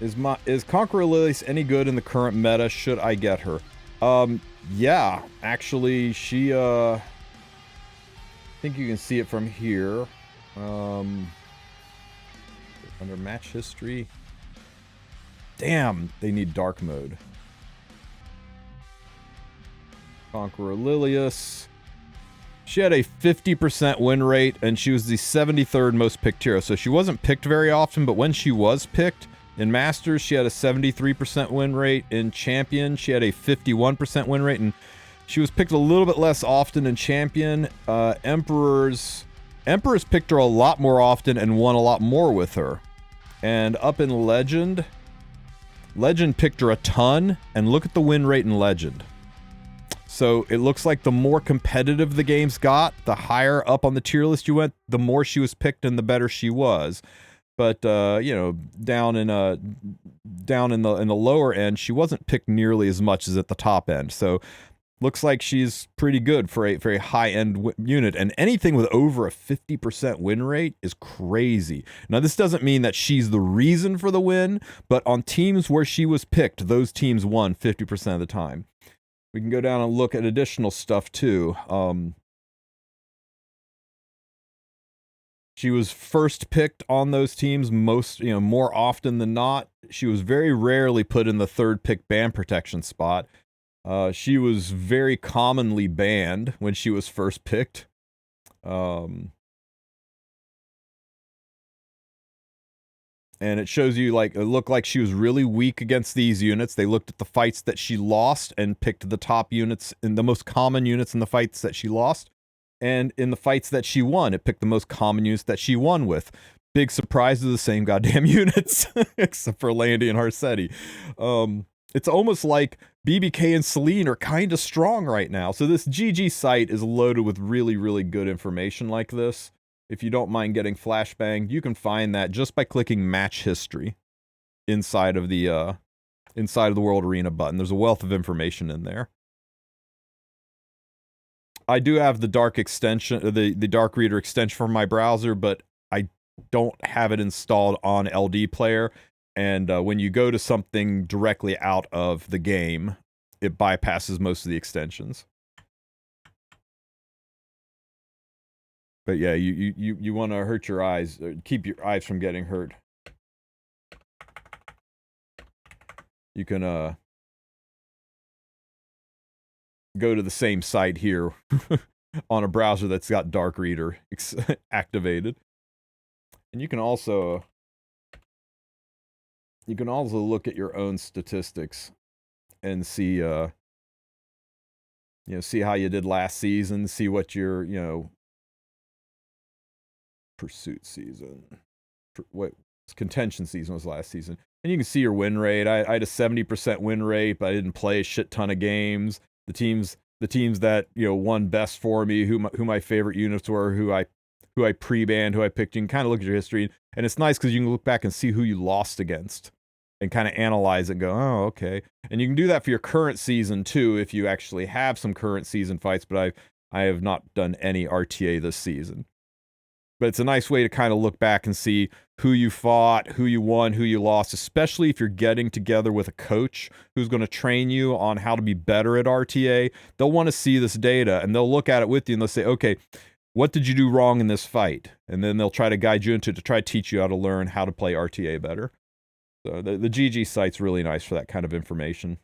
Is Conqueror Lilius any good in the current meta? Should I get her? Yeah, actually, she, I think you can see it from here. Under match history. Damn, they need dark mode. Conqueror Lilius. She had a 50% win rate, and she was the 73rd most picked hero. So she wasn't picked very often, but when she was picked, in Masters, she had a 73% win rate. In Champion, she had a 51% win rate, and she was picked a little bit less often in Champion. Emperors picked her a lot more often and won a lot more with her. And up in Legend picked her a ton, and look at the win rate in Legend. So it looks like the more competitive the games got, the higher up on the tier list you went, the more she was picked and the better she was. But you know, down in the lower end, she wasn't picked nearly as much as at the top end. So looks like she's pretty good for a very high-end unit, and anything with over a 50% win rate is crazy. Now, this doesn't mean that she's the reason for the win, but on teams where she was picked, those teams won 50% of the time. We can go down and look at additional stuff, too. She was first picked on those teams more often than not. She was very rarely put in the third pick ban protection spot. She was very commonly banned when she was first picked. And it shows you, like, it looked like she was really weak against these units. They looked at the fights that she lost and picked the top units and the most common units in the fights that she lost. And in the fights that she won, it picked the most common units that she won with. Big surprise, the same goddamn units, except for Landy and Harsetti. It's almost like BBK and Celine are kind of strong right now. So this GG site is loaded with really, really good information like this. If you don't mind getting flashbanged, you can find that just by clicking match history inside of the World Arena button. There's a wealth of information in there. I do have the dark extension, the dark reader extension for my browser, but I don't have it installed on LD Player. And when you go to something directly out of the game, it bypasses most of the extensions. But yeah, you want to hurt your eyes, or keep your eyes from getting hurt. You can go to the same site here on a browser that's got Dark Reader activated. And you can also look at your own statistics and see see how you did last season, see what your, pursuit season, what contention season was last season, and you can see your win rate. I had a 70% win rate, but I didn't play a shit ton of games. The teams that won best for me, who my favorite units were, who I pre-banned, who I picked. You can kind of look at your history, and it's nice because you can look back and see who you lost against and kind of analyze it and go, oh, okay. And you can do that for your current season too, if you actually have some current season fights, but I have not done any RTA this season. But it's a nice way to kind of look back and see who you fought, who you won, who you lost, especially if you're getting together with a coach who's going to train you on how to be better at RTA. They'll want to see this data, and they'll look at it with you, and they'll say, okay, what did you do wrong in this fight? And then they'll try to guide you into it to try to teach you how to learn how to play RTA better. So the GG site's really nice for that kind of information.